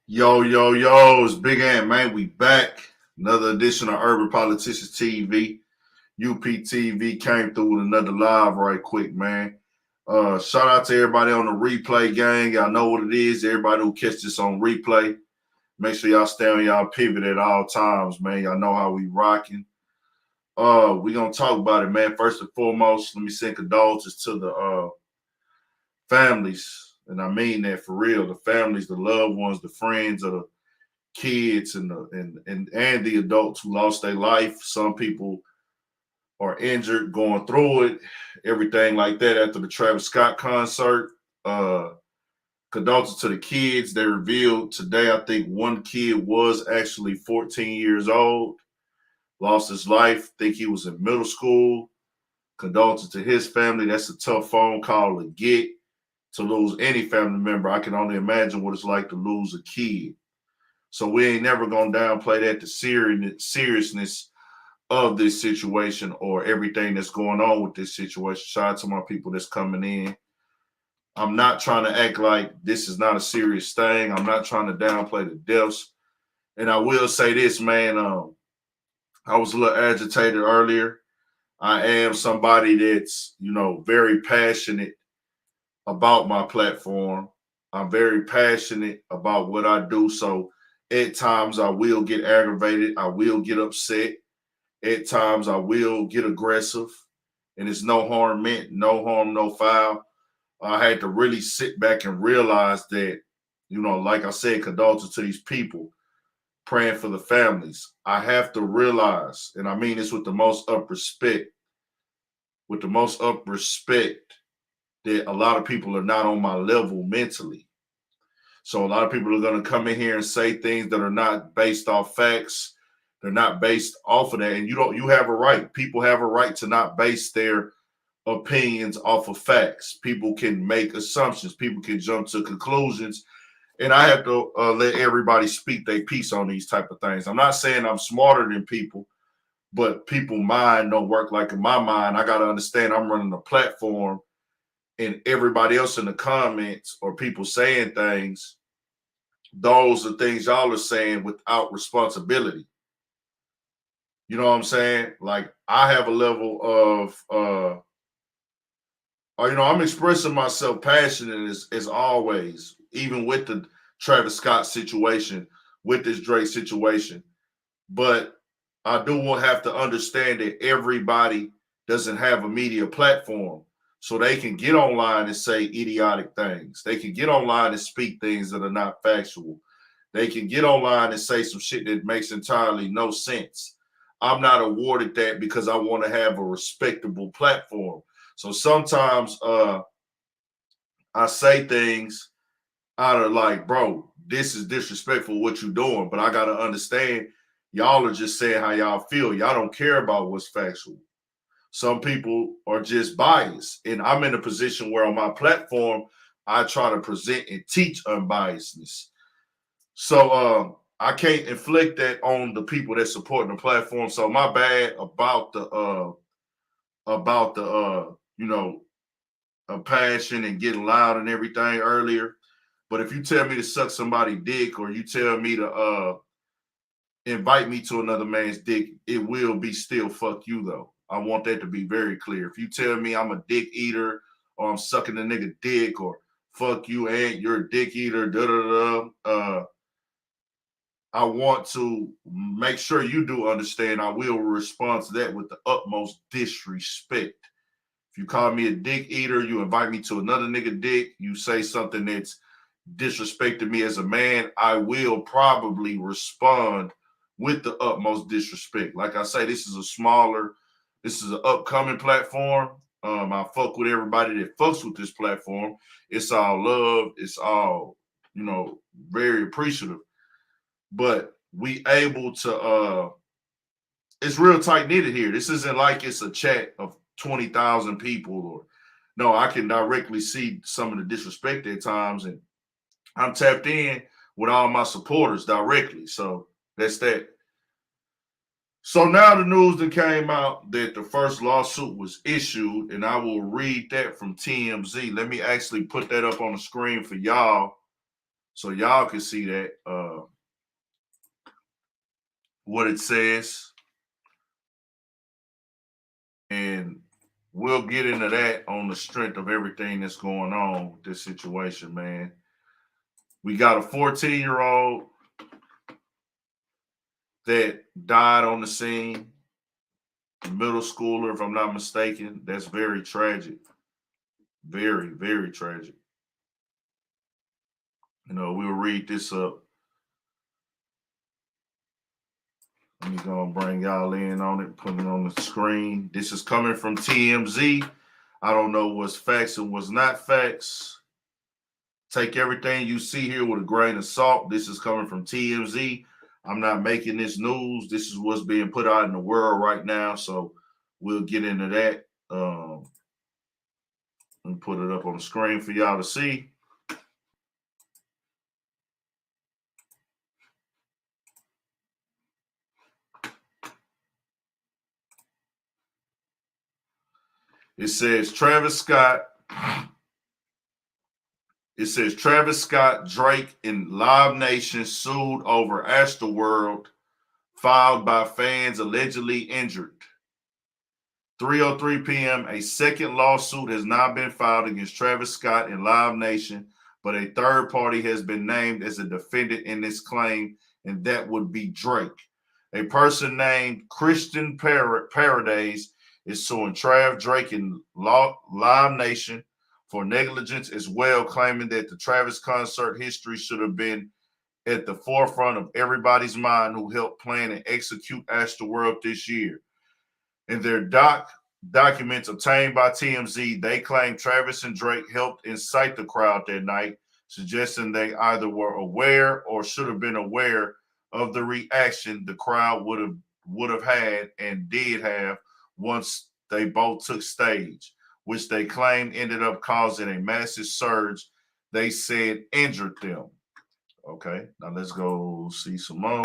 Yo, yo, yo, it's Big Ant, man. We back. Another edition of Urban Politicians TV. UPTV came through with another live right quick, man. Shout out to everybody on the replay gang. Y'all know what it is. Everybody who catch this on replay. Make sure y'all stay on y'all pivot at all times, man. Y'all know how we rocking. We gonna talk about it, man. First and foremost, let me send condolences to the families. And I mean that for real. The families, the loved ones, the friends of the kids and the adults who lost their life. Some people are injured, going through it, everything like that after the Travis Scott concert. Uh, Condolences to the kids. They revealed today, I think one kid was actually 14 years old, lost his life. Think he was in middle school. Condolences to his family. That's a tough phone call to get to lose any family member. I can only imagine what it's like to lose a kid. So we ain't never gonna downplay that the seriousness of this situation or everything that's going on with this situation. Shout out to my people that's coming in. I'm not trying to act like this is not a serious thing. I'm not trying to downplay the deaths. And I will say this, man. I was a little agitated earlier. I am somebody that's, very passionate about my platform. I'm very passionate about what I do. So at times I will get aggravated. I will get upset. At times I will get aggressive. And it's no harm meant, no harm, no foul. I had to really sit back and realize that, like I said, condolences to these people, praying for the families. I have to realize, and I mean this with the most up respect, that a lot of people are not on my level mentally. So a lot of people are going to come in here and say things that are not based off facts. They're not based off of that. And you have a right. People have a right to not base their opinions off of facts. People can make assumptions. People can jump to conclusions. And I have to let everybody speak their piece on these type of things. I'm not saying I'm smarter than people, but people mind don't work like in my mind. I got to understand I'm running a platform, and everybody else in the comments or people saying things, those are things y'all are saying without responsibility. You know what I'm saying? Like I have a level of I'm expressing myself passionate as always, even with the Travis Scott situation, with this Drake situation. But I do have to understand that everybody doesn't have a media platform. So they can get online and say idiotic things. They can get online and speak things that are not factual. They can get online and say some shit that makes entirely no sense. I'm not awarded that because I want to have a respectable platform. So sometimes I say things out of like, bro, this is disrespectful what you're doing, but I got to understand y'all are just saying how y'all feel. Y'all don't care about what's factual. Some people are just biased. And I'm in a position where on my platform, I try to present and teach unbiasedness. So I can't inflict that on the people that support the platform. So my bad about the passion and getting loud and everything earlier. But if you tell me to suck somebody's dick or you tell me to invite me to another man's dick, it will be still fuck you though. I want that to be very clear. If you tell me I'm a dick eater or I'm sucking a nigga dick or fuck you and you're a dick eater, I want to make sure you do understand I will respond to that with the utmost disrespect. If you call me a dick eater, you invite me to another nigga dick, you say something that's disrespected me as a man, I will probably respond with the utmost disrespect. Like I say, this is an upcoming platform. I fuck with everybody that fucks with this platform. It's all love. It's all, very appreciative. But we able to it's real tight knitted here. This isn't like it's a chat of 20,000 people or no, I can directly see some of the disrespect at times, and I'm tapped in with all my supporters directly. So that's that. So now the news that came out that the first lawsuit was issued, and I will read that from TMZ. Let me actually put that up on the screen for y'all So y'all can see that what it says. And we'll get into that on the strength of everything that's going on with this situation, man. We got a 14-year-old that died on the scene, a middle schooler, if I'm not mistaken. That's very tragic. Very, very tragic. We'll read this up. Let me go and bring y'all in on it, put it on the screen. This is coming from TMZ. I don't know what's facts and what's not facts. Take everything you see here with a grain of salt. This is coming from TMZ. I'm not making this news. This is what's being put out in the world right now. So we'll get into that. Let me put it up on the screen for y'all to see. It says Travis Scott, Drake, and Live Nation sued over Astroworld, filed by fans allegedly injured. 3:03 p.m., a second lawsuit has now been filed against Travis Scott and Live Nation, but a third party has been named as a defendant in this claim, and that would be Drake. A person named Christian Paradise is suing Trav, Drake, and Live Nation for negligence as well, claiming that the Travis concert history should have been at the forefront of everybody's mind who helped plan and execute Astroworld this year. In their documents obtained by TMZ, they claim Travis and Drake helped incite the crowd that night, suggesting they either were aware or should have been aware of the reaction the crowd would have had and did have once they both took stage, which they claim ended up causing a massive surge they said injured them. Okay, now let's go see some more.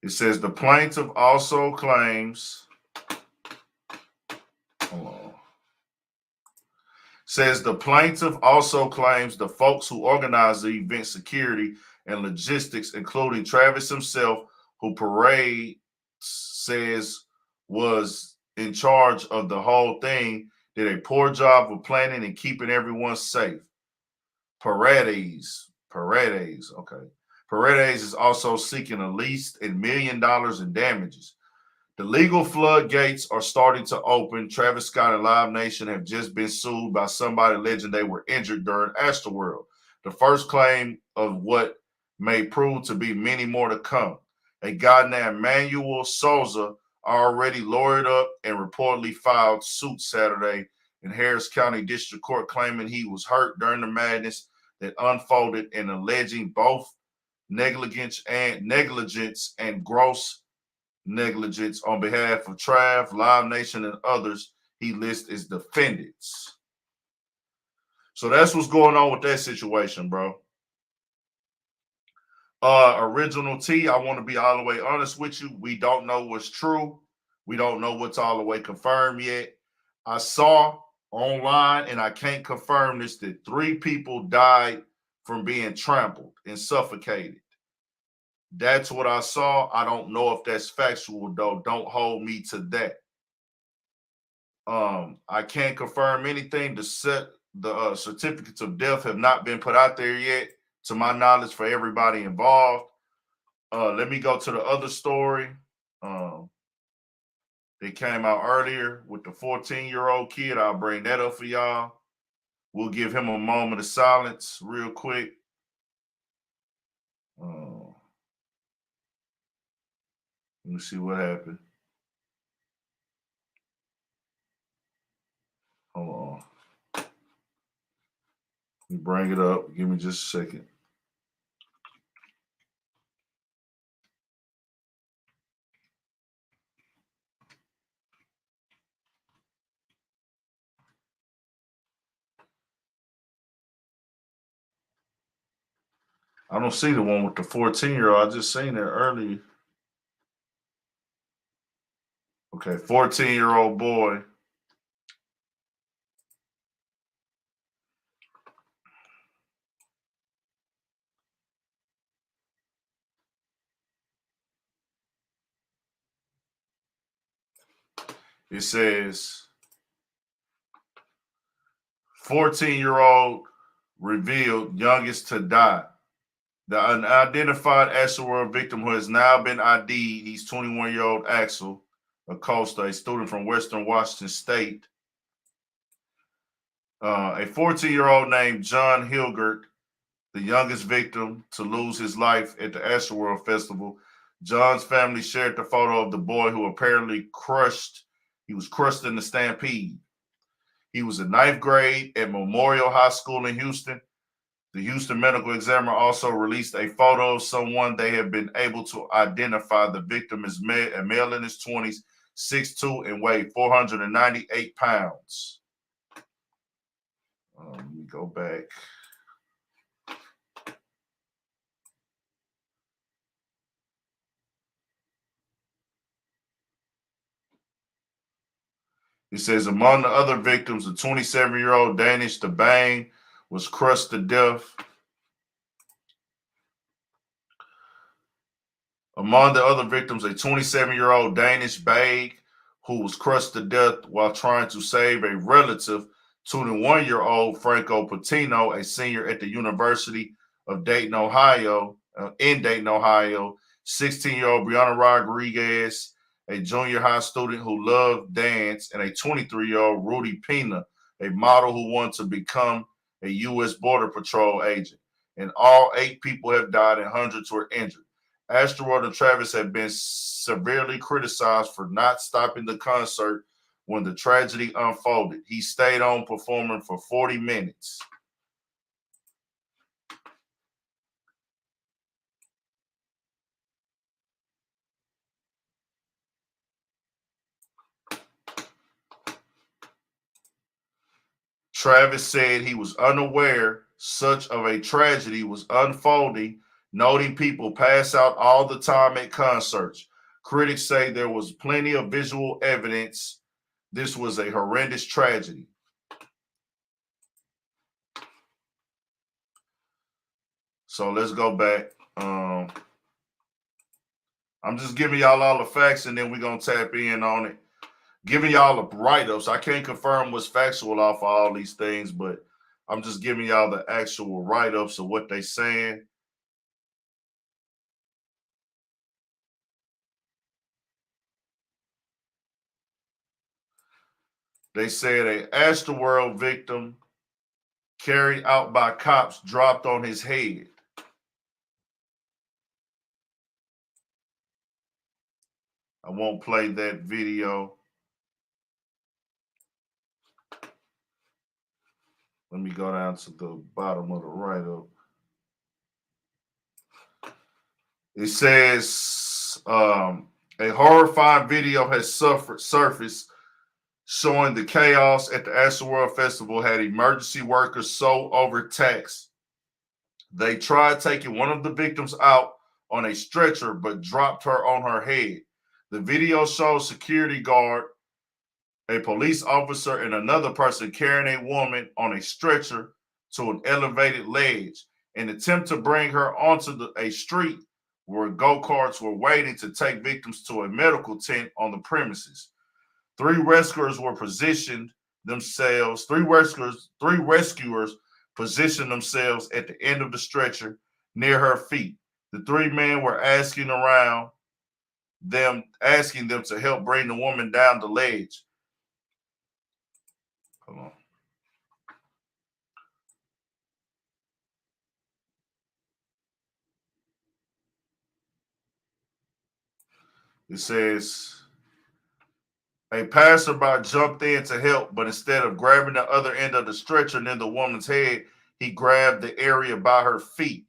It says, the plaintiff also claims, the plaintiff also claims the folks who organized the event security and logistics, including Travis himself, who Parade says was in charge of the whole thing, did a poor job of planning and keeping everyone safe. Paredes, okay. Paredes is also seeking at least $1 million in damages. The legal floodgates are starting to open. Travis Scott and Live Nation have just been sued by somebody alleging they were injured during Astroworld, the first claim of what may prove to be many more to come. A guy named Manuel Souza already lawyered up and reportedly filed suit Saturday in Harris County District Court, claiming he was hurt during the madness that unfolded and alleging both negligence and gross negligence on behalf of Trav, Live Nation, and others he lists as defendants. So that's what's going on with that situation, bro. Original T, I want to be all the way honest with you. We don't know what's true. We don't know what's all the way confirmed yet. I saw online, and I can't confirm this, that 3 people died from being trampled and suffocated. That's what I saw. I don't know if that's factual, though. Don't hold me to that. I can't confirm anything. The certificates of death have not been put out there yet, to my knowledge, for everybody involved. Let me go to the other story. They came out earlier with the 14-year-old kid. I'll bring that up for y'all. We'll give him a moment of silence real quick. Let me see what happened. Hold on. Let me bring it up. Give me just a second. I don't see the one with the 14-year-old. I just seen it earlier. Okay, 14-year-old boy It says 14-year-old revealed youngest to die. The unidentified Astroworld victim who has now been ID'd, he's 21-year-old Axel Acosta, a student from Western Washington State. A 14-year-old named John Hilgert, the youngest victim to lose his life at the Astroworld Festival. John's family shared the photo of the boy who apparently he was crushed in the stampede. He was in ninth grade at Memorial High School in Houston. The Houston medical examiner also released a photo of someone they have been able to identify. The victim is a male in his 20s, 6'2", and weighed 498 pounds. Let me go back. It says among the other victims, the 27-year-old Danish DeBang was crushed to death. Among the other victims, a 27-year-old Danish Bag who was crushed to death while trying to save a relative, 21-year-old Franco Patino, a senior at the University of Dayton, Ohio, 16-year-old Brianna Rodriguez, a junior high student who loved dance, and a 23-year-old Rudy Pena, a model who wanted to become a U.S. Border Patrol agent. And all 8 people have died and hundreds were injured. Astroworld and Travis have been severely criticized for not stopping the concert when the tragedy unfolded. He stayed on performing for 40 minutes. Travis said he was unaware such of a tragedy was unfolding, noting people pass out all the time at concerts. Critics say there was plenty of visual evidence this was a horrendous tragedy. So let's go back. I'm just giving y'all all the facts and then we're going to tap in on it. Giving y'all the write-ups. I can't confirm what's factual off of all these things, but I'm just giving y'all the actual write-ups of what they saying. They said a Astroworld victim carried out by cops dropped on his head. I won't play that video. Let me go down to the bottom of the write-up. It says a horrifying video has surfaced showing the chaos at the Astroworld Festival had emergency workers so overtaxed. They tried taking one of the victims out on a stretcher, but dropped her on her head. The video shows security guard, a police officer, and another person carrying a woman on a stretcher to an elevated ledge. In an attempt to bring her onto a street where go-karts were waiting to take victims to a medical tent on the premises. Three rescuers positioned themselves at the end of the stretcher near her feet. The 3 men were asking them to help bring the woman down the ledge. Hold on. It says a passerby jumped in to help, but instead of grabbing the other end of the stretcher near the woman's head, he grabbed the area by her feet.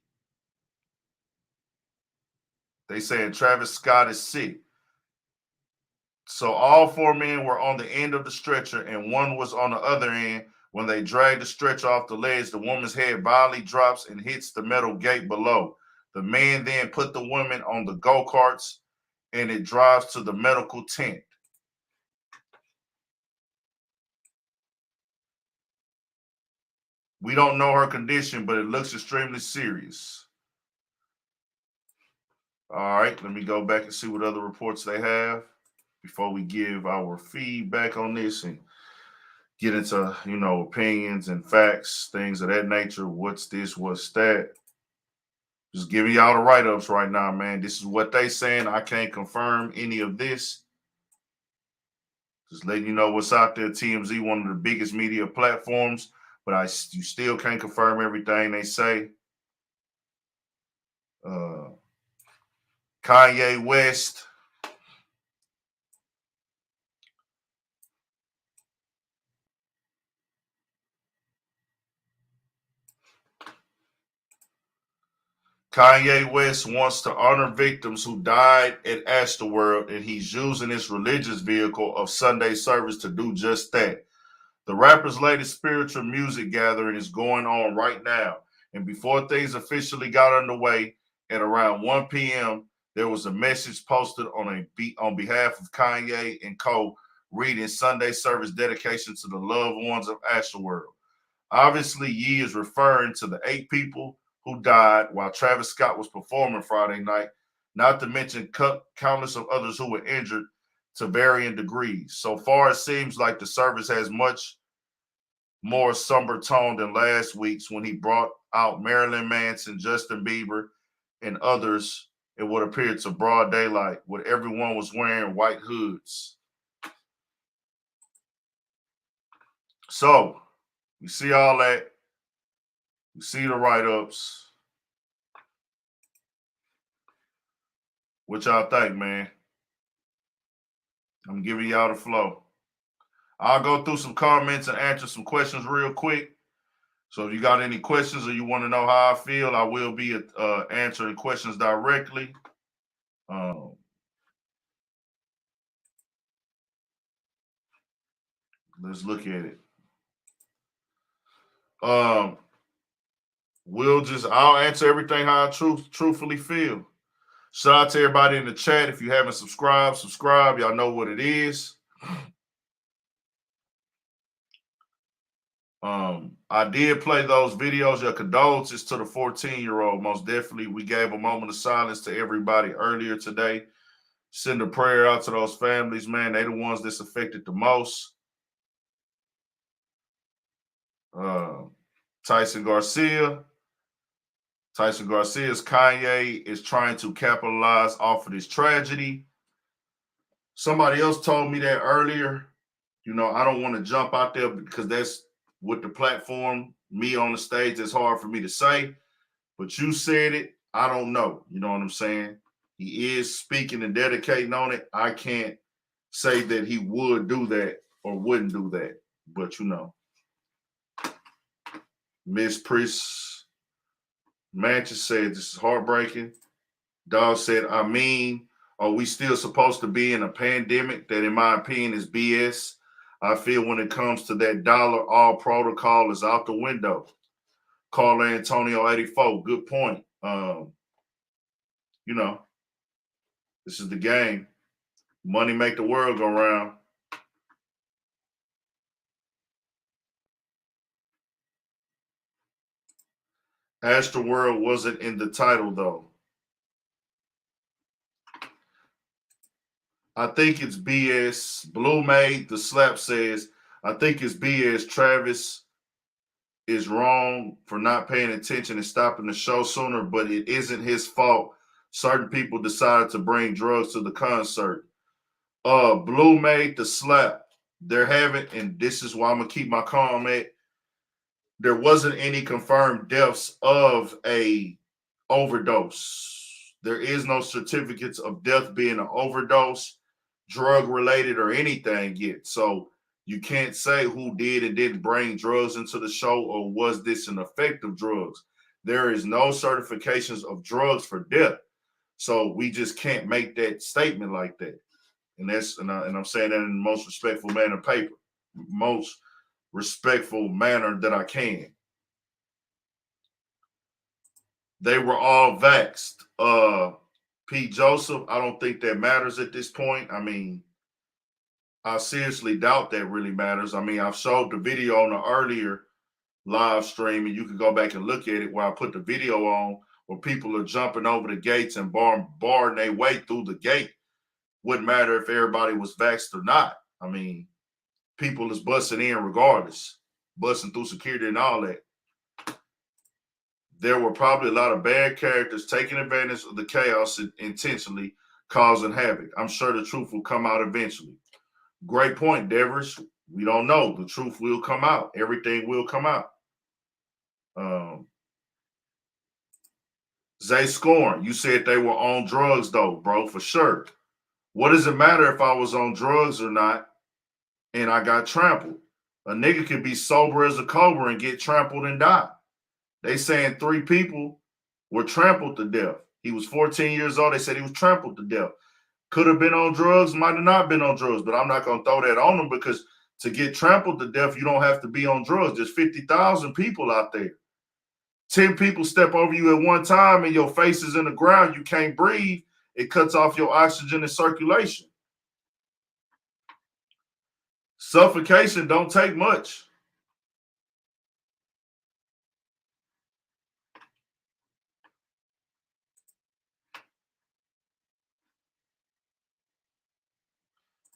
They saying Travis Scott is sick. So all 4 men were on the end of the stretcher and one was on the other end. When they dragged the stretcher off the ledge, the woman's head violently drops and hits the metal gate below. The man then put the woman on the go-karts and it drives to the medical tent. We don't know her condition, but it looks extremely serious. All right, let me go back and see what other reports they have. before we give our feedback on this and get into, opinions and facts, things of that nature. What's this? What's that? Just giving y'all the write-ups right now, man. This is what they saying. I can't confirm any of this. Just letting you know what's out there. TMZ, one of the biggest media platforms, but you still can't confirm everything they say. Kanye West. Kanye West wants to honor victims who died at Astroworld, and he's using his religious vehicle of Sunday service to do just that. The rapper's latest spiritual music gathering is going on right now, and before things officially got underway, at around 1 p.m., there was a message posted on behalf of Kanye and co. reading Sunday service dedication to the loved ones of Astroworld. Obviously, Ye is referring to the 8 people who died while Travis Scott was performing Friday night, not to mention countless of others who were injured to varying degrees. So far, it seems like the service has much more somber tone than last week's when he brought out Marilyn Manson, Justin Bieber, and others in what appeared to broad daylight, where everyone was wearing white hoods. So, you see all that. You see the write-ups. What y'all think, man? I'm giving y'all the flow. I'll go through some comments and answer some questions real quick. So if you got any questions or you want to know how I feel, I will be answering questions directly. Let's look at it. I'll answer everything how I truthfully feel. Shout out to everybody in the chat. If you haven't subscribed, subscribe. Y'all know what it is. I did play those videos. Your condolences to the 14-year-old. Most definitely. We gave a moment of silence to everybody earlier today. Send a prayer out to those families, man. They the ones that's affected the most. Tyson Garcia's Kanye is trying to capitalize off of this tragedy. Somebody else told me that earlier. I don't want to jump out there because that's with the platform, me on the stage, it's hard for me to say. But you said it. I don't know. You know what I'm saying? He is speaking and dedicating on it. I can't say that he would do that or wouldn't do that. But Miss Priest Manchester said this is heartbreaking. Dawg said, are we still supposed to be in a pandemic? That, in my opinion, is BS. I feel when it comes to that dollar, all protocol is out the window. Carl Antonio 84, good point. This is the game. Money make the world go round. Astroworld wasn't in the title, though. I think it's BS. Blue Maid, the slap says, I think it's BS. Travis is wrong for not paying attention and stopping the show sooner, but it isn't his fault. Certain people decided to bring drugs to the concert. Blue Maid, the slap. There haven't, and this is why I'm going to keep my calm at, there wasn't any confirmed deaths of a overdose. There is no certificates of death being an overdose, drug related or anything yet. So you can't say who did and didn't bring drugs into the show, or was this an effect of drugs. There is no certifications of drugs for death. So we just can't make that statement like that. And I'm saying that in the most respectful manner most respectful manner that I can. They were all vaxxed. Pete Joseph, I don't think that matters at this point. I seriously doubt that really matters. I've showed the video on the earlier live stream, and you can go back and look at it where I put the video on where people are jumping over the gates and barring their way through the gate wouldn't matter if everybody was vaxxed or not. I mean, people is busting in regardless, busting through security and all that. There were probably a lot of bad characters taking advantage of the chaos and intentionally causing havoc. I'm sure the truth will come out eventually. Great point, Devers. We don't know. The truth will come out. Everything will come out. Zay Scorn, you said they were on drugs though, bro, for sure. What does it matter if I was on drugs or not and I got trampled? A nigga could be sober as a cobra and get trampled and die. They saying 3 people were trampled to death. He was 14 years old. They said he was trampled to death. Could have been on drugs, might have not been on drugs, but I'm not going to throw that on him because to get trampled to death, you don't have to be on drugs. There's 50,000 people out there. 10 people step over you at one time and your face is in the ground. You can't breathe. It cuts off your oxygen and circulation. Suffocation don't take much.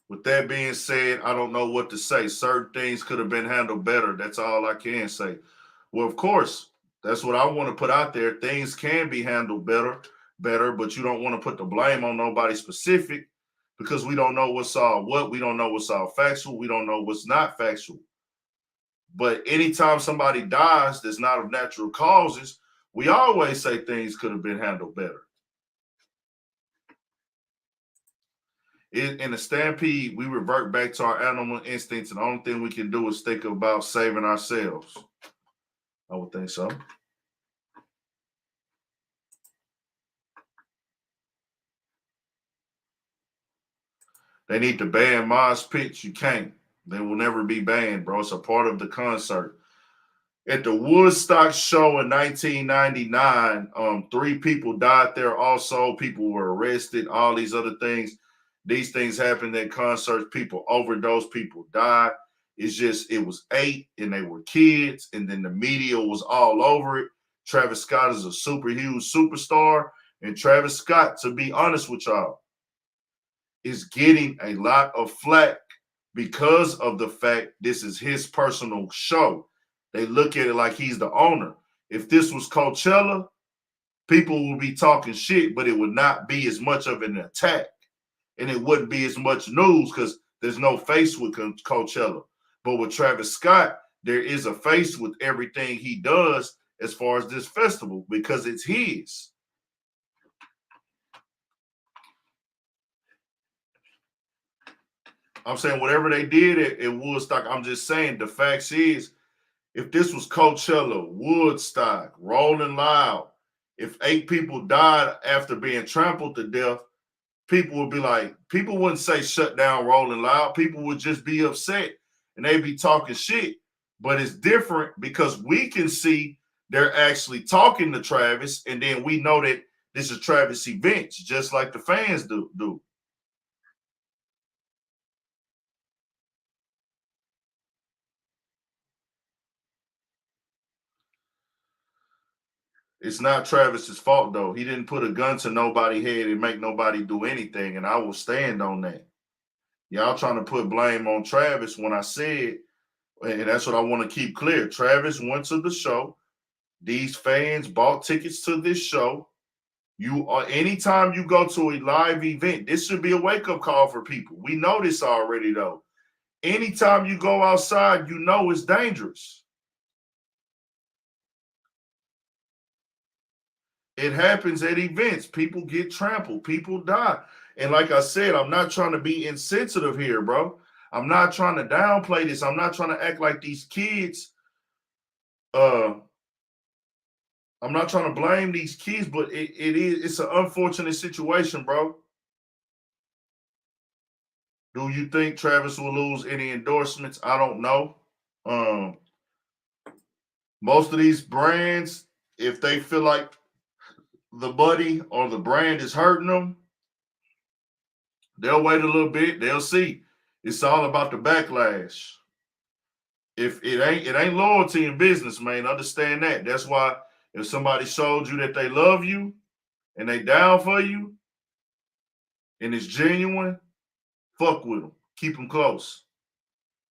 With that being said, I don't know what to say. Certain things could have been handled better. That's all I can say. Well, of course, that's what I want to put out there. Things can be handled better, but you don't want to put the blame on nobody specific because we don't know what's all what. We don't know what's all factual. We don't know what's not factual. But anytime somebody dies that's not of natural causes, we always say things could have been handled better. In a stampede, we revert back to our animal instincts, and the only thing we can do is think about saving ourselves. I would think so. They need to ban Mosh Pits. You can't. They will never be banned, bro. It's a part of the concert. At the Woodstock show in 1999, 3 people died there also. People were arrested, all these other things. These things happened at concerts. People overdose, people died. It's just, it was 8 and they were kids. And then the media was all over it. Travis Scott is a super huge superstar. And Travis Scott, to be honest with y'all, is getting a lot of flack because of the fact this is his personal show. They look at it like he's the owner. If this was Coachella, people would be talking shit, but it would not be as much of an attack. And it wouldn't be as much news because there's no face with Coachella. But with Travis Scott, there is a face with everything he does as far as this festival because it's his. I'm saying whatever they did at Woodstock, I'm just saying the facts is if this was Coachella, Woodstock, Rolling Loud, if 8 people died after being trampled to death, people would be like, people wouldn't say shut down Rolling Loud. People would just be upset and they'd be talking shit. But it's different because we can see they're actually talking to Travis, and then we know that this is Travis events, just like the fans do. It's not Travis's fault though. He didn't put a gun to nobody's head and make nobody do anything, and I will stand on that. Y'all trying to put blame on Travis when I said, and that's what I want to keep clear. Travis went to the show. These fans bought tickets to this show. You are anytime you go to a live event, this should be a wake-up call for people. We know this already though. Anytime you go outside, you know it's dangerous. It happens at events. People get trampled. People die. And like I said, I'm not trying to be insensitive here, bro. I'm not trying to downplay this. I'm not trying to act like these kids. I'm not trying to blame these kids, but it's an unfortunate situation, bro. Do you think Travis will lose any endorsements? I don't know. Most of these brands, if they feel like the buddy or the brand is hurting them, they'll wait a little bit. They'll see. It's all about the backlash. If it ain't loyalty in business, man. Understand that. That's why if somebody showed you that they love you and they down for you, and it's genuine, fuck with them. Keep them close.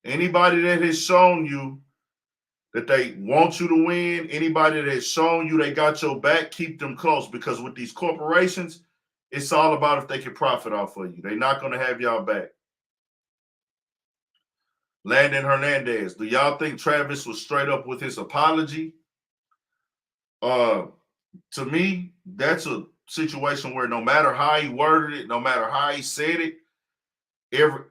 Anybody that has shown you that they want you to win, anybody that has shown you they got your back, keep them close, because with these corporations, it's all about if they can profit off of you. They're not going to have y'all back. Landon Hernandez, do y'all think Travis was straight up with his apology? To me, that's a situation where no matter how he worded it, no matter how he said it,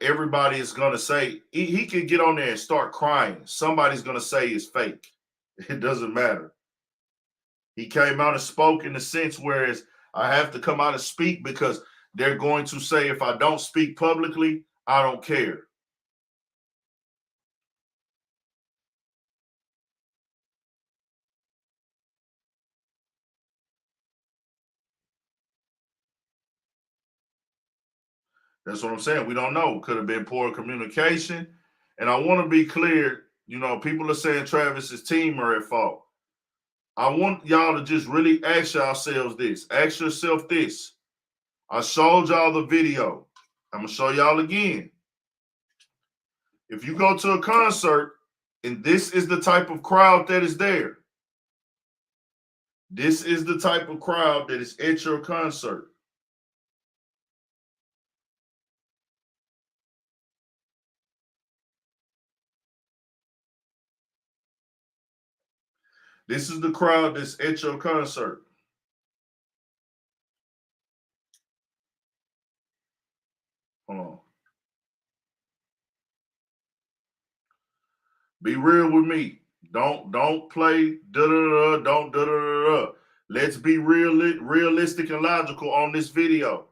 everybody is going to say, he could get on there and start crying. Somebody's going to say it's fake. It doesn't matter. He came out and spoke in the sense, whereas I have to come out and speak because they're going to say if I don't speak publicly, I don't care. That's what I'm saying. We don't know. Could have been poor communication. And I want to be clear, people are saying Travis's team are at fault. I want y'all to just really ask yourselves this. Ask yourself this. I showed y'all the video. I'm going to show y'all again. If you go to a concert and this is the type of crowd that is there, this is the type of crowd that is at your concert. This is the crowd that's at your concert. Hold on. Be real with me. Don't play da-da-da, don't da-da-da-da. Let's be realistic and logical on this video.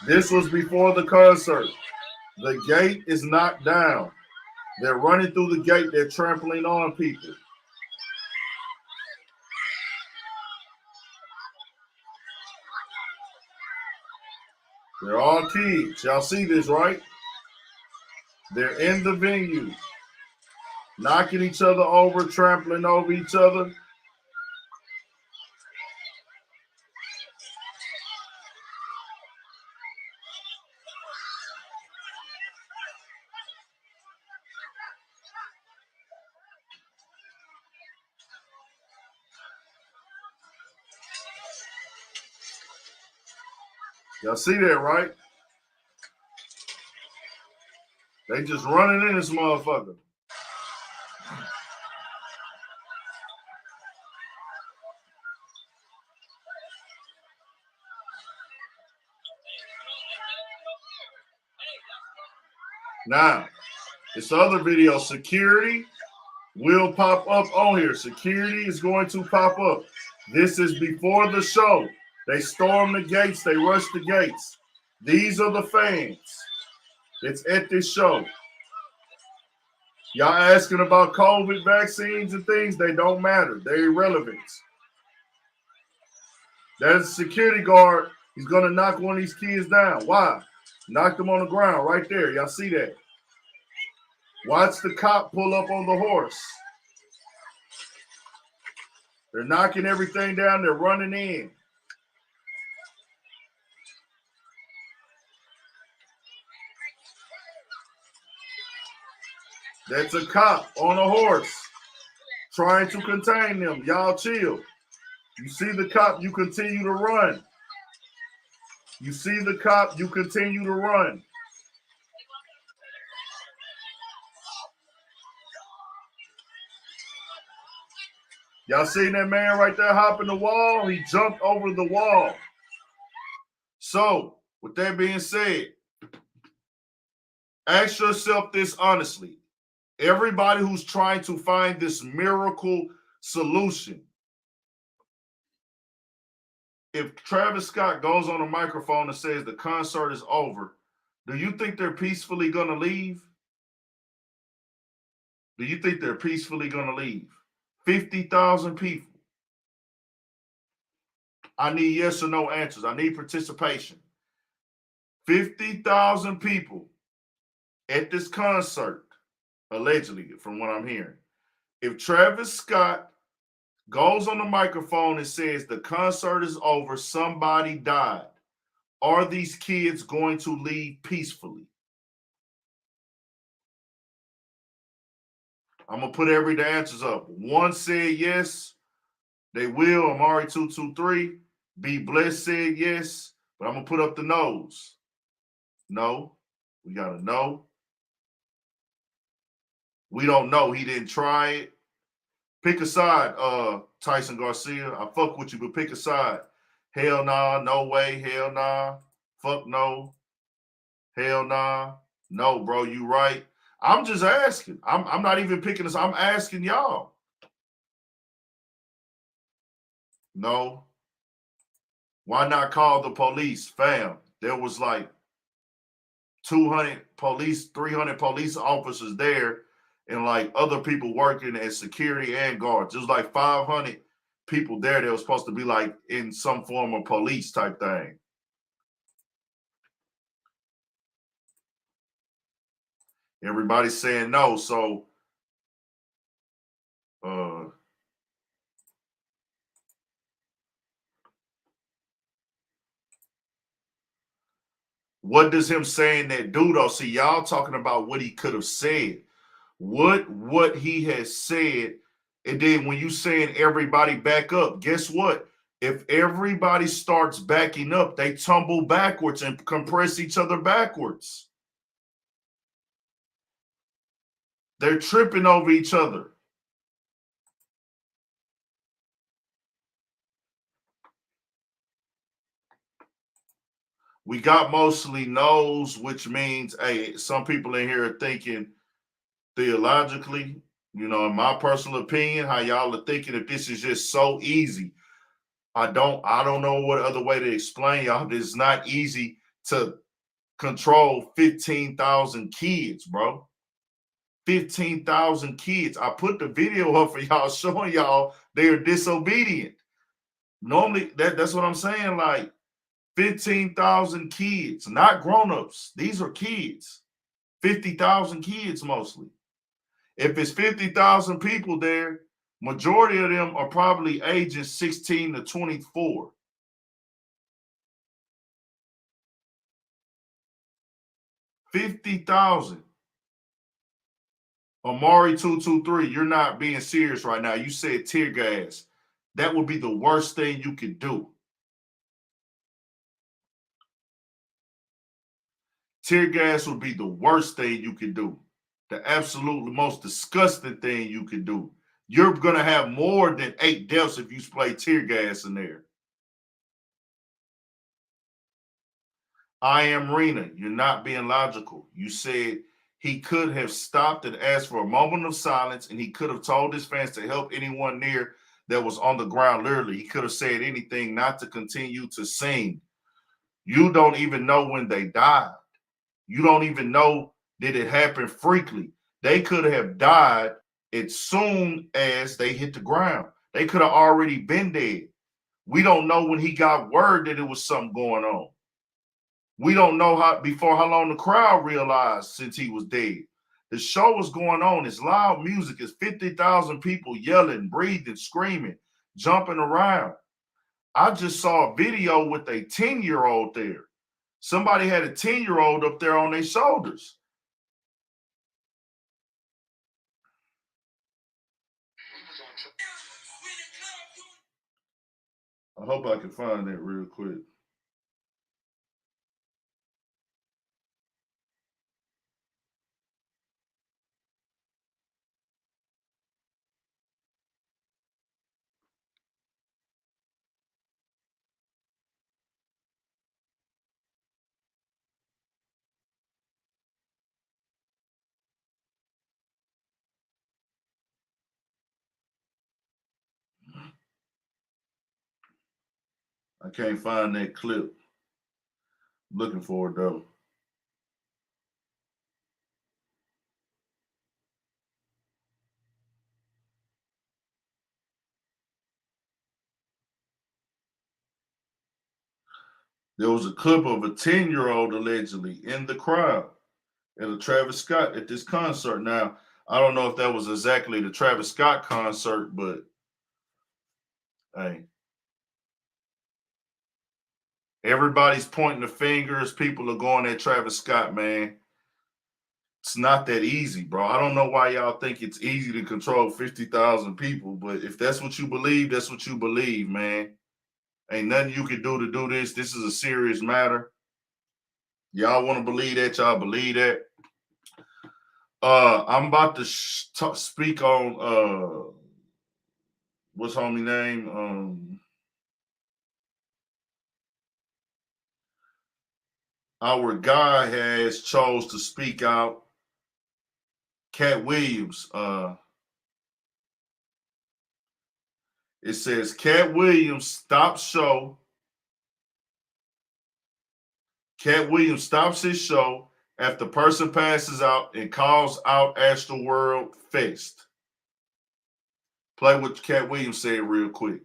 This was before the concert. The gate is knocked down. They're running through the gate. They're trampling on people. They're all kids. Y'all see this, right? They're in the venue, knocking each other over, trampling over each other. Y'all see that, right? They just running in this motherfucker. Now, this other video, security will pop up on here. Security is going to pop up. This is before the show. They storm the gates. They rush the gates. These are the fans that's at this show. Y'all asking about COVID vaccines and things, they don't matter. They're irrelevant. There's a security guard. He's going to knock one of these kids down. Why? Knocked them on the ground right there. Y'all see that? Watch the cop pull up on the horse. They're knocking everything down. They're running in. That's a cop on a horse trying to contain them. Y'all chill. You see the cop, you continue to run. You see the cop, you continue to run. Y'all seen that man right there hopping the wall? He jumped over the wall. So, with that being said, ask yourself this honestly. Everybody who's trying to find this miracle solution, if Travis Scott goes on a microphone and says the concert is over, do you think they're peacefully going to leave? Do you think they're peacefully going to leave? 50,000 people. I need yes or no answers. I need participation. 50,000 people at this concert, allegedly, from what I'm hearing. If Travis Scott goes on the microphone and says the concert is over, somebody died, are these kids going to leave peacefully? I'm gonna put the answers up. One said yes, they will. Amari223. Be Blessed said yes, but I'm gonna put up the no's. No, we got a no. We don't know. He didn't try it. Pick a side, Tyson Garcia. I fuck with you, but pick a side. Hell nah, no way. Hell nah. Fuck no. Hell nah. No, bro, you right. I'm just asking. I'm not even picking this. I'm asking y'all. No. Why not call the police, fam? There was like 200 police, 300 police officers there, and like other people working as security and guards. There's like 500 people there that was supposed to be like in some form of police type thing. Everybody's saying no. So what does him saying that do though? See, y'all talking about what he could have said. What he has said, and then when you saying everybody back up, guess what? If everybody starts backing up, they tumble backwards and compress each other backwards. They're tripping over each other. We got mostly no's, which means, hey, some people in here are thinking theologically, you know, in my personal opinion, how y'all are thinking if this is just so easy. I don't know what other way to explain y'all. It's not easy to control 15,000 kids, bro. 15,000 kids. I put the video up for y'all showing y'all they are disobedient. Normally, that's what I'm saying. Like 15,000 kids, not grown-ups. These are kids. 50,000 kids mostly. If it's 50,000 people there, majority of them are probably ages 16 to 24. $50,000. Amari223, you're not being serious right now. You said tear gas. That would be the worst thing you could do. Tear gas would be the worst thing you could do. The absolutely most disgusting thing you could do. You're going to have more than 8 deaths if you spray tear gas in there. I am Rena. You're not being logical. You said he could have stopped and asked for a moment of silence, and he could have told his fans to help anyone near that was on the ground. Literally, he could have said anything not to continue to sing. You don't even know when they died. You don't even know that it happened frequently. They could have died as soon as they hit the ground. They could have already been dead. We don't know when he got word that it was something going on. We don't know how long the crowd realized since he was dead. The show was going on. It's loud music. It's 50,000 people yelling, breathing, screaming, jumping around. I just saw a video with a 10-year-old there. Somebody had a 10-year-old up there on their shoulders. I hope I can find that real quick. I can't find that clip. I'm looking for it though. There was a clip of a 10-year-old allegedly in the crowd at a Travis Scott at this concert. Now, I don't know if that was exactly the Travis Scott concert, but hey, everybody's pointing the fingers. People are going at Travis Scott, man. It's not that easy, bro. I don't know why y'all think it's easy to control 50,000 people, but if that's what you believe, that's what you believe, man. Ain't nothing you can do to do this. This is a serious matter. Y'all want to believe that, y'all believe that. I'm about to speak on what's homie name? Our guy has chose to speak out. Cat Williams. It says Cat Williams stops show. Cat Williams stops his show after person passes out and calls out Astroworld Fest. Play what Cat Williams said real quick.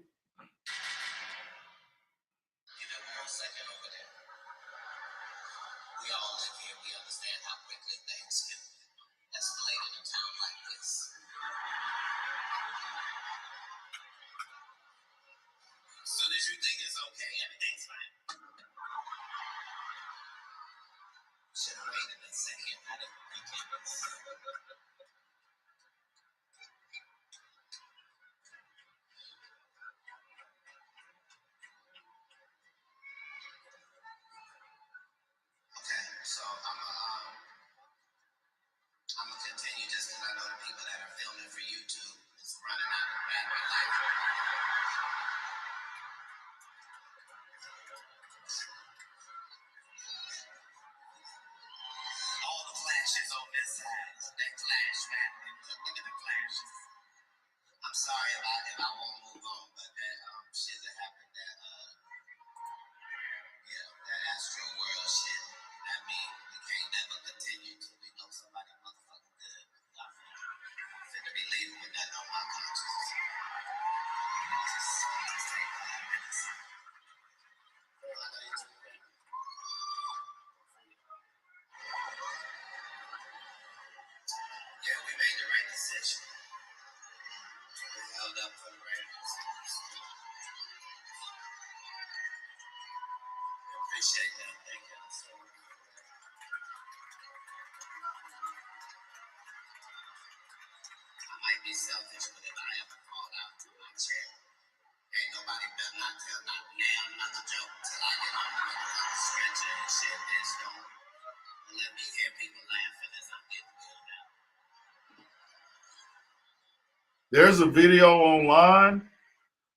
There's a video online.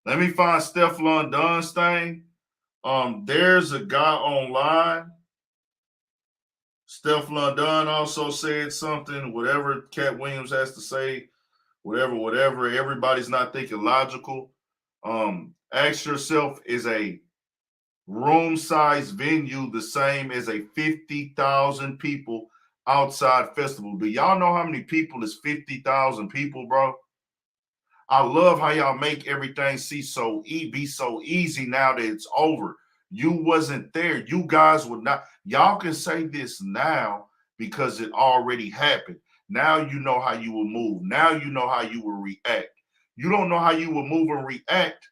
Let me find Stefflon Dunn's thing. There's a guy online. Stefflon Dunn also said something. Whatever Cat Williams has to say, whatever. Everybody's not thinking logical. Ask yourself: is a room-sized venue the same as a 50,000 people outside festival? Do y'all know how many people is 50,000 people, bro? I love how y'all make everything be so easy now that it's over. You wasn't there. You guys would not. Y'all can say this now because it already happened. Now you know how you will move. Now you know how you will react. You don't know how you will move and react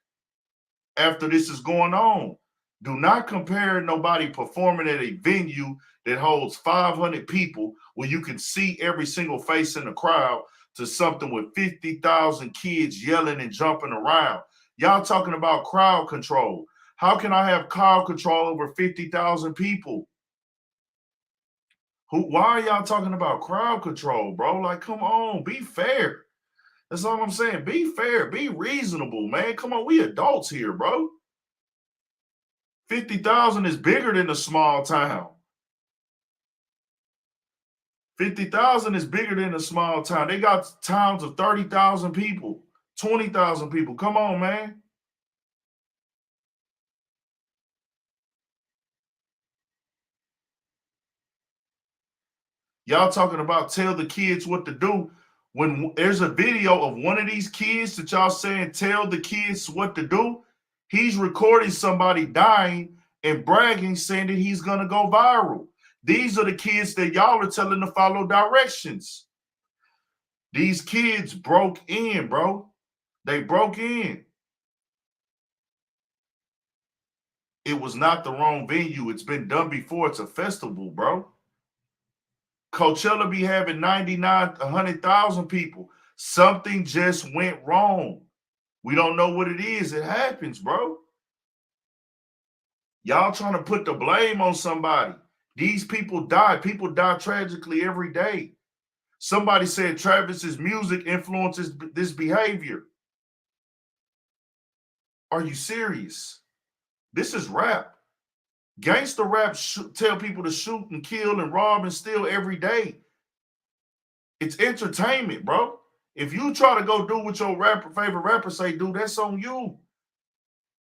after this is going on. Do not compare nobody performing at a venue that holds 500 people where you can see every single face in the crowd to something with 50,000 kids yelling and jumping around. Y'all talking about crowd control. How can I have crowd control over 50,000 people? Why are y'all talking about crowd control, bro? Like, come on, be fair. That's all I'm saying. Be fair, be reasonable, man. Come on, we adults here, bro. 50,000 is bigger than a small town. 50,000 is bigger than a small town. They got towns of 30,000 people, 20,000 people. Come on, man. Y'all talking about tell the kids what to do. When there's a video of one of these kids that y'all saying tell the kids what to do, he's recording somebody dying and bragging, saying that he's going to go viral. These are the kids that y'all are telling to follow directions. These kids broke in, bro. They broke in. It was not the wrong venue. It's been done before. It's a festival, bro. Coachella be having 99, 100,000 people. Something just went wrong. We don't know what it is. It happens, bro. Y'all trying to put the blame on somebody. These people die. People die tragically every day. Somebody said Travis's music influences this behavior. Are you serious? This is rap. Gangster rap tell people to shoot and kill and rob and steal every day. It's entertainment, bro. If you try to go do what your favorite rapper say do, that's on you.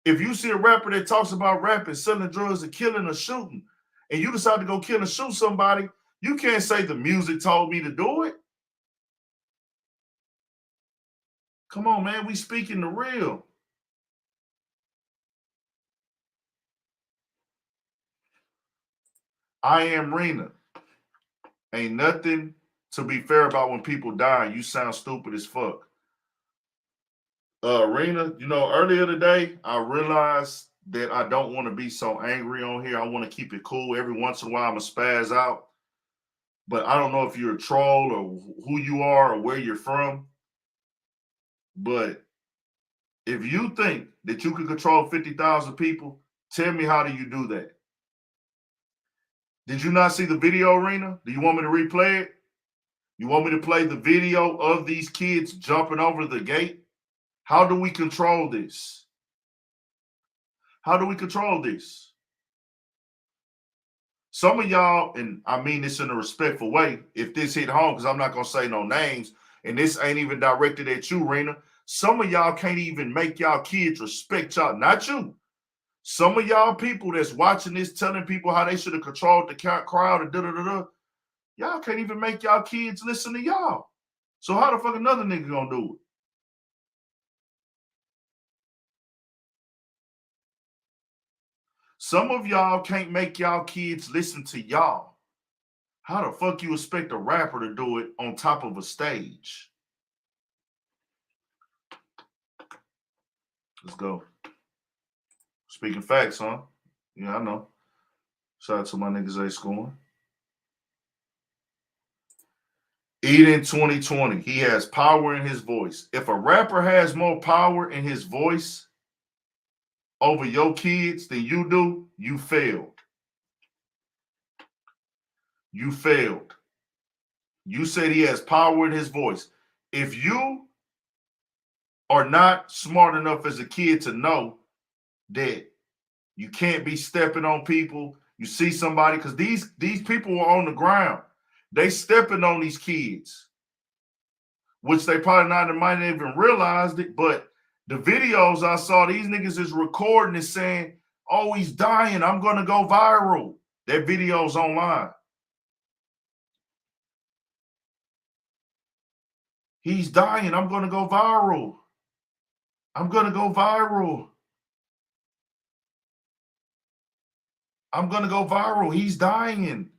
If you see a rapper that talks about rapping, selling drugs, and killing or shooting, and you decide to go kill and shoot somebody, you can't say the music told me to do it. Come on, man. We speaking the real. I am Rena. Ain't nothing to be fair about when people die. You sound stupid as fuck. Rena, earlier today, I realized that I don't want to be so angry on here. I want to keep it cool. Every once in a while, I'm going to spaz out. But I don't know if you're a troll or who you are or where you're from. But if you think that you can control 50,000 people, tell me, how do you do that? Did you not see the video, Rena? Do you want me to replay it? You want me to play the video of these kids jumping over the gate? How do we control this? How do we control this? Some of y'all, and I mean this in a respectful way, if this hit home, because I'm not going to say no names, and this ain't even directed at you, Rena. Some of y'all can't even make y'all kids respect y'all, not you. Some of y'all people that's watching this telling people how they should have controlled the crowd and da-da-da-da, y'all can't even make y'all kids listen to y'all. So how the fuck another nigga gonna do it? Some of y'all can't make y'all kids listen to y'all. How the fuck you expect a rapper to do it on top of a stage? Let's go. Speaking facts, huh? Yeah, I know. Shout out to my niggas A scoring. Eden 2020. He has power in his voice. If a rapper has more power in his voice over your kids than you do, you failed. You failed. You said he has power in his voice. If you are not smart enough as a kid to know that you can't be stepping on people, you see somebody, because these people are on the ground. They stepping on these kids, which they probably might not even realized it, but the videos I saw, these niggas is recording and saying, oh, he's dying, I'm going to go viral. That video's online. He's dying, I'm going to go viral. I'm going to go viral. I'm going to go viral. He's dying.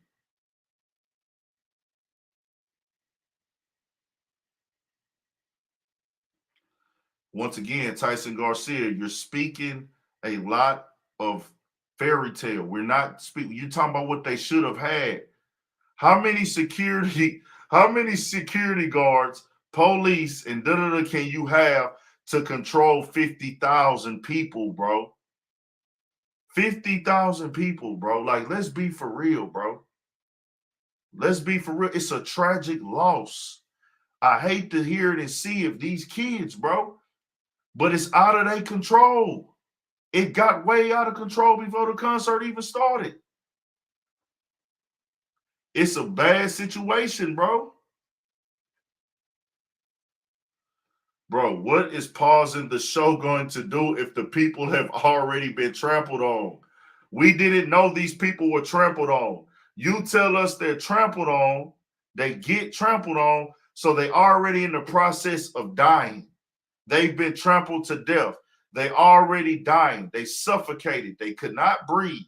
Once again, Tyson Garcia, you're speaking a lot of fairy tale. We're not speaking. You're talking about what they should have had. How many security guards, police, and can you have to control 50,000 people, bro? 50,000 people, bro. Like, let's be for real, bro. Let's be for real. It's a tragic loss. I hate to hear it and see it, these kids, bro. But it's out of their control. It got way out of control before the concert even started. It's a bad situation, bro. Bro, what is pausing the show going to do if the people have already been trampled on? We didn't know these people were trampled on. You tell us they're trampled on, they get trampled on, so they already in the process of dying. They've been trampled to death. They already dying. They suffocated. They could not breathe.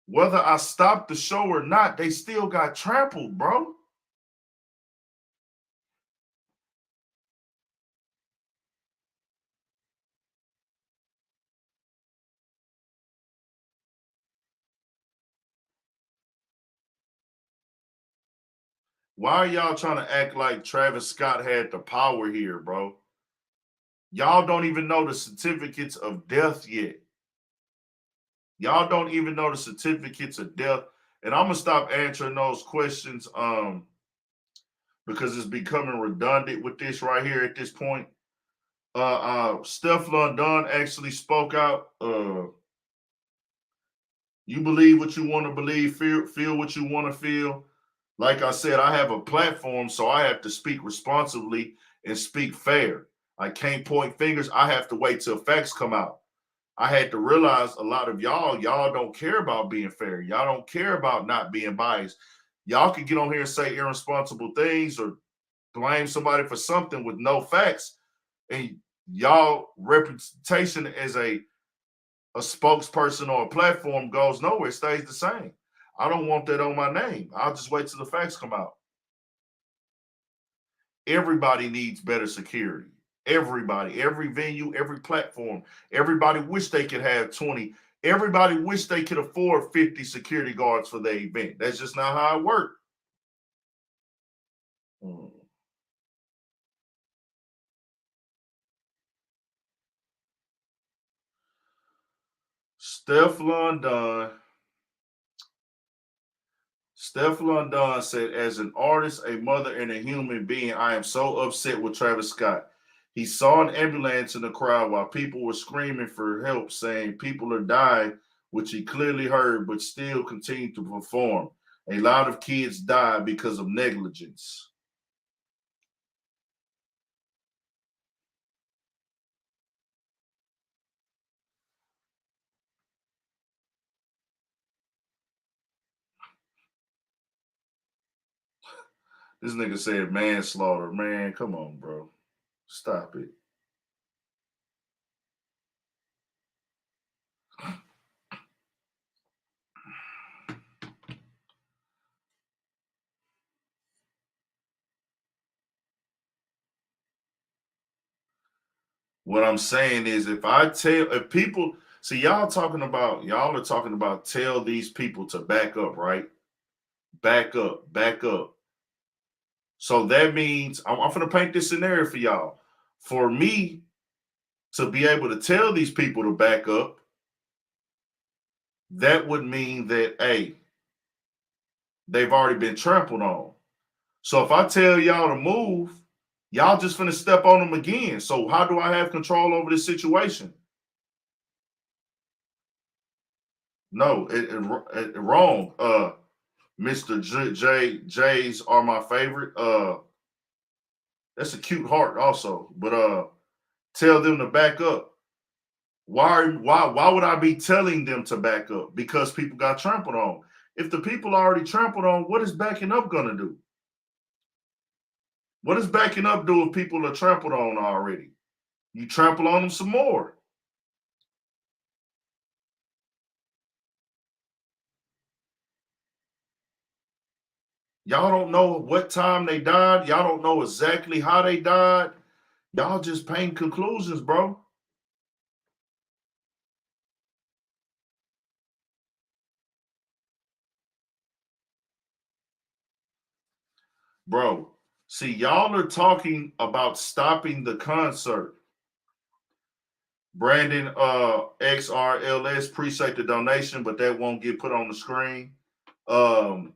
Whether I stopped the show or not, they still got trampled, bro. Why are y'all trying to act like Travis Scott had the power here, bro? Y'all don't even know the certificates of death yet. Y'all don't even know the certificates of death. And I'm gonna stop answering those questions because it's becoming redundant with this right here at this point. Steph London actually spoke out. You believe what you want to believe, feel what you want to feel. Like I said, I have a platform, so I have to speak responsibly and speak fair. I can't point fingers. I have to wait till facts come out. I had to realize a lot of y'all don't care about being fair. Y'all don't care about not being biased. Y'all can get on here and say irresponsible things or blame somebody for something with no facts. And y'all reputation as a spokesperson or a platform goes nowhere, it stays the same. I don't want that on my name. I'll just wait till the facts come out. Everybody needs better security. Everybody, every venue, every platform. Everybody wish they could have 20. Everybody wish they could afford 50 security guards for their event. That's just not how it works. Steph London said, as an artist, a mother, and a human being, I am so upset with Travis Scott. He saw an ambulance in the crowd while people were screaming for help, saying people are dying, which he clearly heard, but still continued to perform. A lot of kids died because of negligence. This nigga said manslaughter. Man, come on, bro. Stop it. What I'm saying is if people see y'all are talking about tell these people to back up, right? Back up, back up. So that means I'm going to paint this scenario for y'all. For me to be able to tell these people to back up, that would mean that, hey, they've already been trampled on. So if I tell y'all to move, y'all just finna step on them again. So how do I have control over this situation? No, wrong. Mr. J's are my favorite. That's a cute heart also. But tell them to back up. Why would I be telling them to back up? Because people got trampled on. If the people already trampled on, what is backing up gonna do? What does backing up do if people are trampled on already? You trample on them some more. Y'all don't know what time they died. Y'all don't know exactly how they died. Y'all just paint conclusions, bro. Bro, see, y'all are talking about stopping the concert. Brandon XRLS, appreciate the donation, but that won't get put on the screen. Um,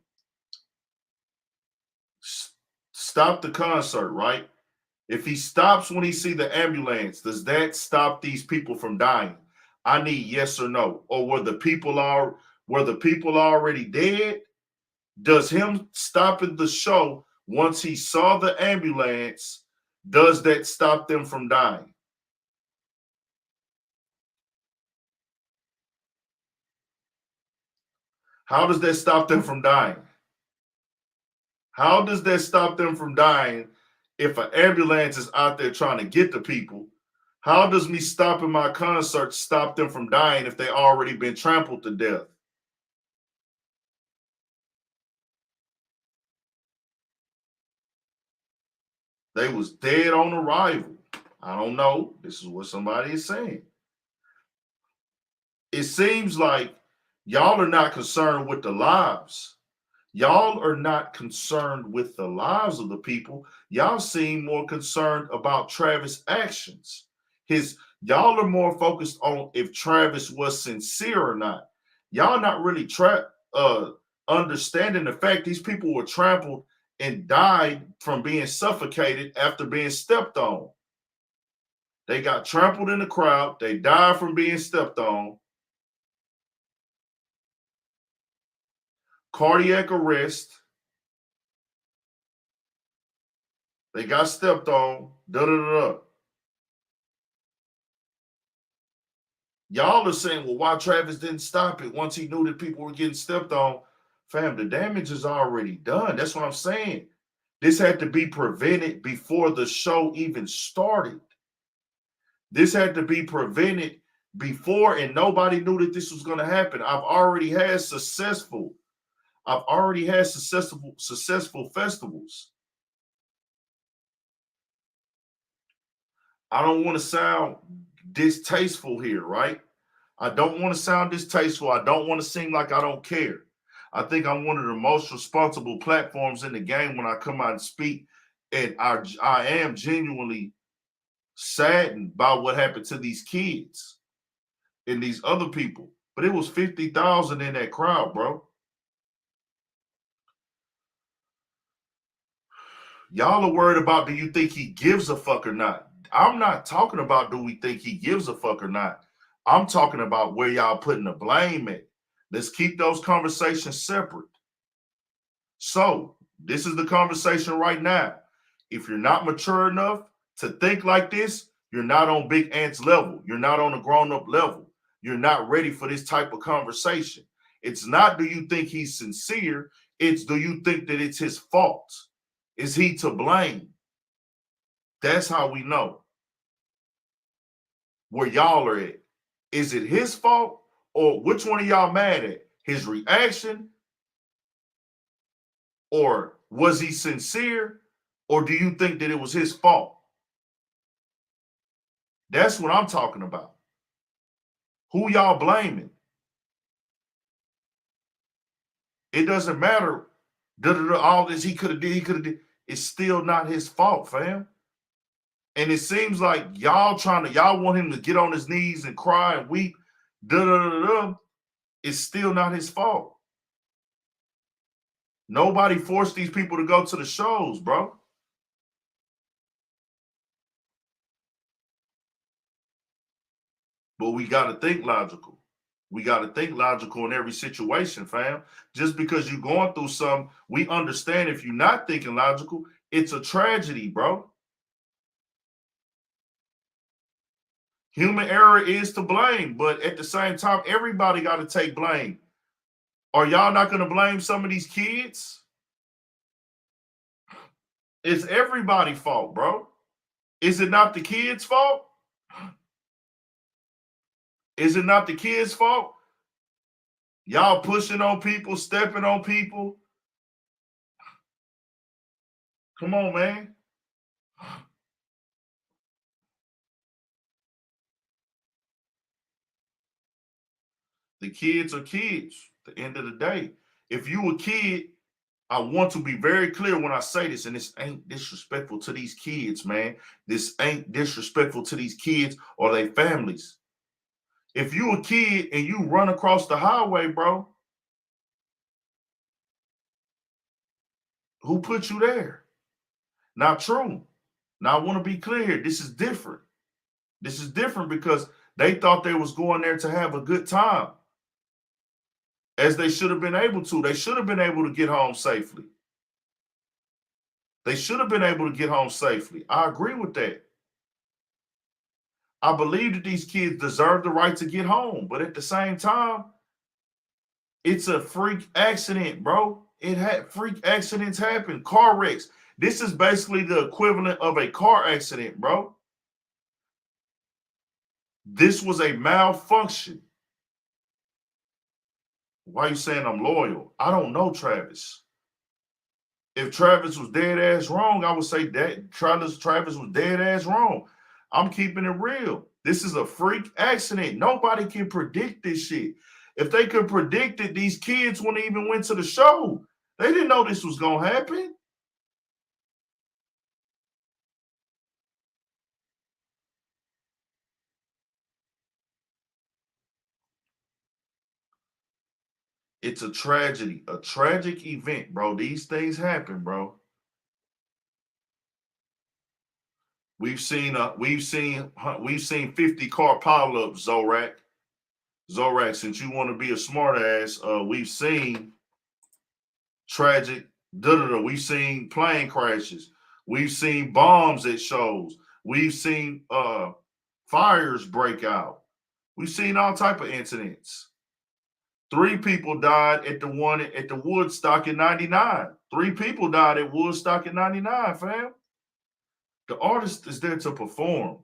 stop the concert, right? If he stops when he see the ambulance, does that stop these people from dying? I need yes or no. Or were the people already dead? Does him stopping the show once he saw the ambulance, does that stop them from dying? How does that stop them from dying? How does that stop them from dying if an ambulance is out there trying to get the people? How does me stopping my concert stop them from dying if they already been trampled to death? They was dead on arrival. I don't know. This is what somebody is saying. It seems like y'all are not concerned with the lives. Y'all are not concerned with the lives of the people. Y'all seem more concerned about Travis' actions. Y'all are more focused on if Travis was sincere or not. Y'all not really understanding the fact these people were trampled and died from being suffocated after being stepped on. They got trampled in the crowd. They died from being stepped on. Cardiac arrest. They got stepped on. Da-da-da-da. Y'all are saying, well, why Travis didn't stop it once he knew that people were getting stepped on? Fam, the damage is already done. That's what I'm saying. This had to be prevented before the show even started. This had to be prevented before, and nobody knew that this was going to happen. I've already had successful festivals. I don't want to sound distasteful here, right? I don't want to sound distasteful. I don't want to seem like I don't care. I think I'm one of the most responsible platforms in the game when I come out and speak. And I am genuinely saddened by what happened to these kids and these other people. But it was 50,000 in that crowd, bro. Y'all are worried about, do you think he gives a fuck or not? I'm not talking about do we think he gives a fuck or not. I'm talking about where y'all putting the blame at. Let's keep those conversations separate. So this is the conversation right now. If you're not mature enough to think like this, you're not on Big Ant's level. You're not on a grown-up level. You're not ready for this type of conversation. It's not, do you think he's sincere? It's, do you think that it's his fault? Is he to blame? That's how we know where y'all are at. Is it his fault, or which one of y'all mad at? His reaction, or was he sincere, or do you think that it was his fault? That's what I'm talking about. Who y'all blaming? It doesn't matter. All this he could have did. It's still not his fault, fam. And it seems like y'all want him to get on his knees and cry and weep. It's still not his fault. Nobody forced these people to go to the shows, bro. But we got to think logical. We got to think logical in every situation, fam. Just because you're going through something, we understand if you're not thinking logical, it's a tragedy, bro. Human error is to blame, but at the same time, everybody got to take blame. Are y'all not going to blame some of these kids? It's everybody's fault, bro. Is it not the kids' fault? Is it not the kids' fault? Y'all pushing on people, stepping on people. Come on, man. The kids are kids at the end of the day. If you a kid, I want to be very clear when I say this, and this ain't disrespectful to these kids, man. This ain't disrespectful to these kids or their families. If you a kid and you run across the highway, bro, who put you there? Not true. Now I want to be clear. This is different. This is different because they thought they was going there to have a good time, as they should have been able to. They should have been able to get home safely. They should have been able to get home safely. I agree with that. I believe that these kids deserve the right to get home, but at the same time, it's a freak accident, bro. Freak accidents happen, car wrecks. This is basically the equivalent of a car accident, bro. This was a malfunction. Why are you saying I'm loyal? I don't know Travis. If Travis was dead ass wrong, I would say that Travis was dead ass wrong. I'm keeping it real. This is a freak accident. Nobody can predict this shit. If they could predict it, these kids wouldn't even went to the show. They didn't know this was gonna happen. It's a tragedy, a tragic event, bro. These things happen, bro. We've seen 50 car pileups, Zorak. Zorak, since you want to be a smart ass, we've seen tragic We've seen plane crashes. We've seen bombs at shows. We've seen fires break out. We've seen all type of incidents. 3 people died at the one at the Woodstock in '99. 3 people died at Woodstock in '99, fam. The artist is there to perform.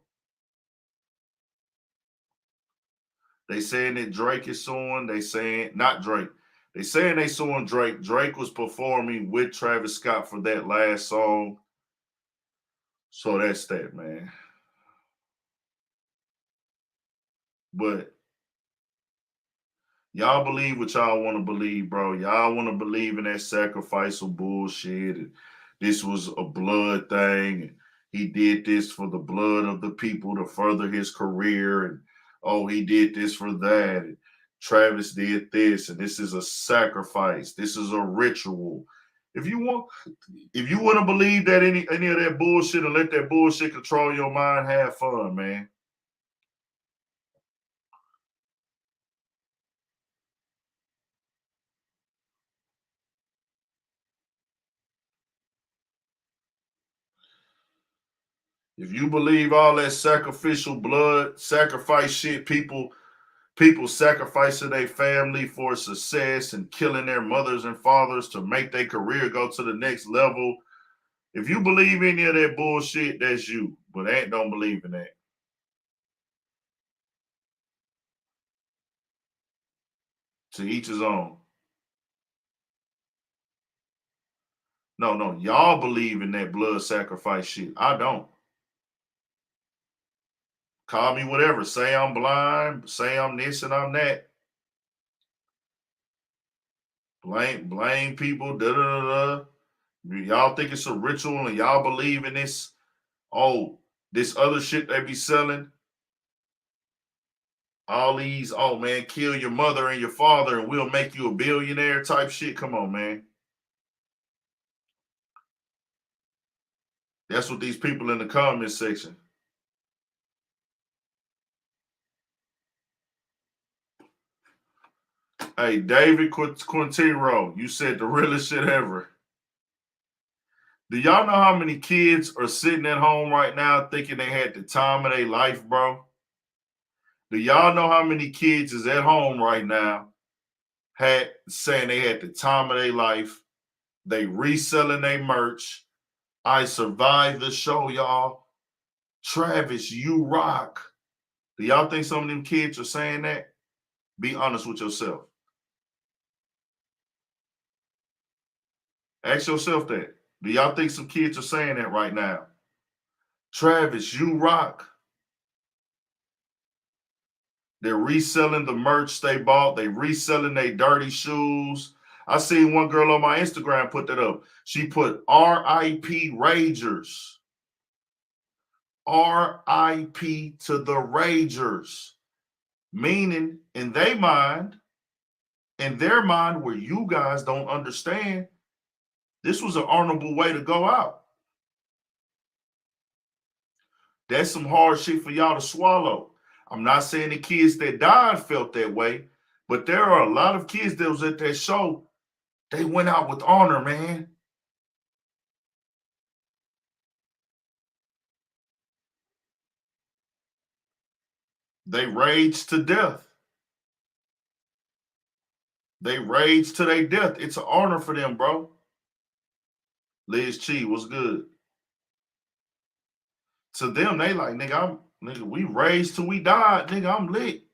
They saying that Drake is suing. They saying not Drake. They saying they suing Drake. Drake was performing with Travis Scott for that last song. So that's that, man. But y'all believe what y'all want to believe, bro. Y'all want to believe in that sacrificial bullshit. And this was a blood thing. And he did this for the blood of the people to further his career. And oh, he did this for that. And Travis did this. And this is a sacrifice. This is a ritual. If you want, if you want to believe that any of that bullshit and let that bullshit control your mind, have fun, man. If you believe all that sacrificial blood, sacrifice shit, people sacrificing their family for success and killing their mothers and fathers to make their career go to the next level. If you believe any of that bullshit, that's you. But Ant don't believe in that. To each his own. No, no, y'all believe in that blood sacrifice shit. I don't. Call me whatever. Say I'm blind. Say I'm this and I'm that. Blame people. Da da da da. Y'all think it's a ritual and y'all believe in this? Oh, this other shit they be selling. All these, oh man, kill your mother and your father and we'll make you a billionaire type shit. Come on, man. That's what these people in the comment section. Hey, David Quintero, you said the realest shit ever. Do y'all know how many kids are sitting at home right now thinking they had the time of their life, bro? Do y'all know how many kids is at home right now saying they had the time of their life? They reselling their merch. I survived the show, y'all. Travis, you rock. Do y'all think some of them kids are saying that? Be honest with yourself. Ask yourself that. Do y'all think some kids are saying that right now? Travis, you rock. They're reselling the merch they bought. They reselling their dirty shoes. I seen one girl on my Instagram put that up. She put R.I.P. Ragers. R.I.P. to the Ragers. Meaning, in their mind, where you guys don't understand, this was an honorable way to go out. That's some hard shit for y'all to swallow. I'm not saying the kids that died felt that way, but there are a lot of kids that was at that show. They went out with honor, man. They raged to death. They raged to their death. It's an honor for them, bro. Liz Chi, what's good? To them, they like, nigga, we raged till we died, nigga. I'm lit.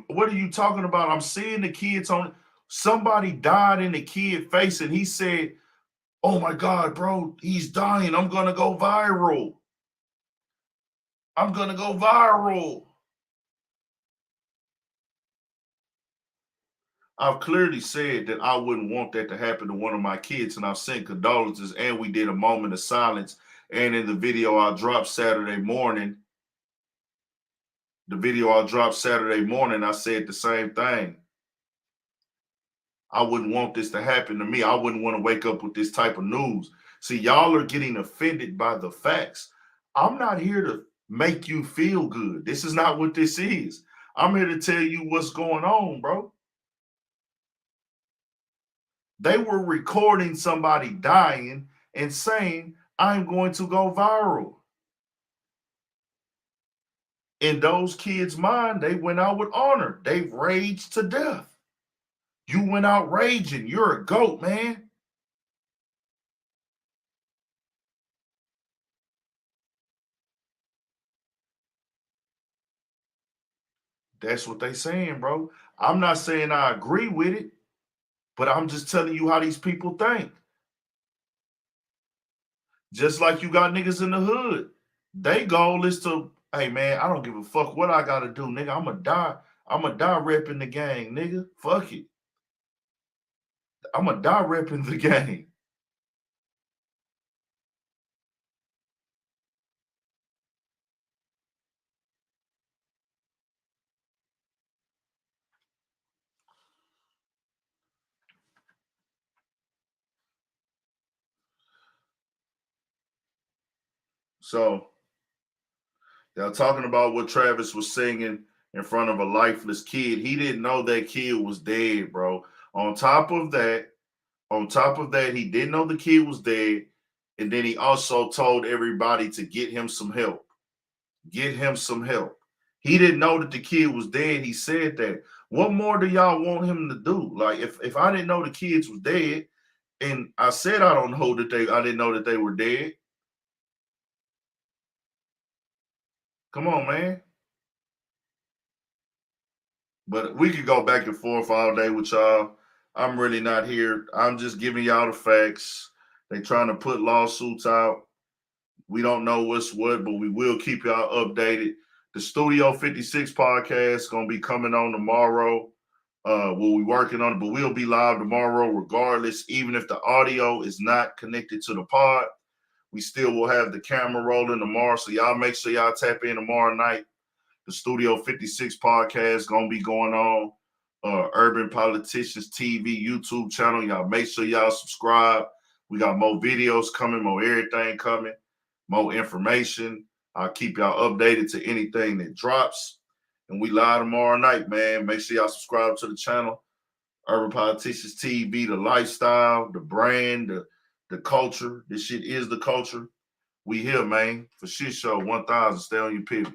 What are you talking about? I'm seeing the kids on. Somebody died in the kid face, and he said, "Oh my God, bro, he's dying. I'm gonna go viral." I'm gonna go viral. I've clearly said that I wouldn't want that to happen to one of my kids, and I've sent condolences, and we did a moment of silence. And in the video I dropped Saturday morning, I said the same thing. I wouldn't want this to happen to me. I wouldn't want to wake up with this type of news. See, y'all are getting offended by the facts. I'm not here to make you feel good. This is not what this is. I'm here to tell you what's going on, bro. They were recording somebody dying and saying, I'm going to go viral. In those kids' mind, they went out with honor. They raged to death. You went out raging. You're a goat, man. That's what they saying, bro. I'm not saying I agree with it, but I'm just telling you how these people think. Just like you got niggas in the hood. They goal is to, hey man, I don't give a fuck what I gotta do, nigga. I'ma die. I'ma die repping the gang, nigga. Fuck it. I'ma die repping the gang. So y'all talking about what Travis was singing in front of a lifeless kid. He didn't know that kid was dead, bro. On top of that, he didn't know the kid was dead. And then he also told everybody to get him some help. Get him some help. He didn't know that the kid was dead. He said that. What more do y'all want him to do? Like, if I didn't know the kids was dead, and I said I didn't know that they were dead. Come on, man. But we could go back and forth all day with y'all. I'm really not here. I'm just giving y'all the facts. They trying to put lawsuits out. We don't know what's what, but we will keep y'all updated. The Studio 56 podcast is gonna be coming on tomorrow. We'll be working on it, but we'll be live tomorrow regardless. Even if the audio is not connected to the pod, we still will have the camera rolling tomorrow. So y'all make sure y'all tap in tomorrow night. The Studio 56 podcast gonna be going on. Urban Politicians TV YouTube channel. Y'all make sure y'all subscribe. We got more videos coming, more everything coming, more information. I'll keep y'all updated to anything that drops. And we live tomorrow night, man. Make sure y'all subscribe to the channel. Urban Politicians TV, the lifestyle, the brand, the culture. This shit is the culture. We here, man. For shit show 1000. Stay on your pivot.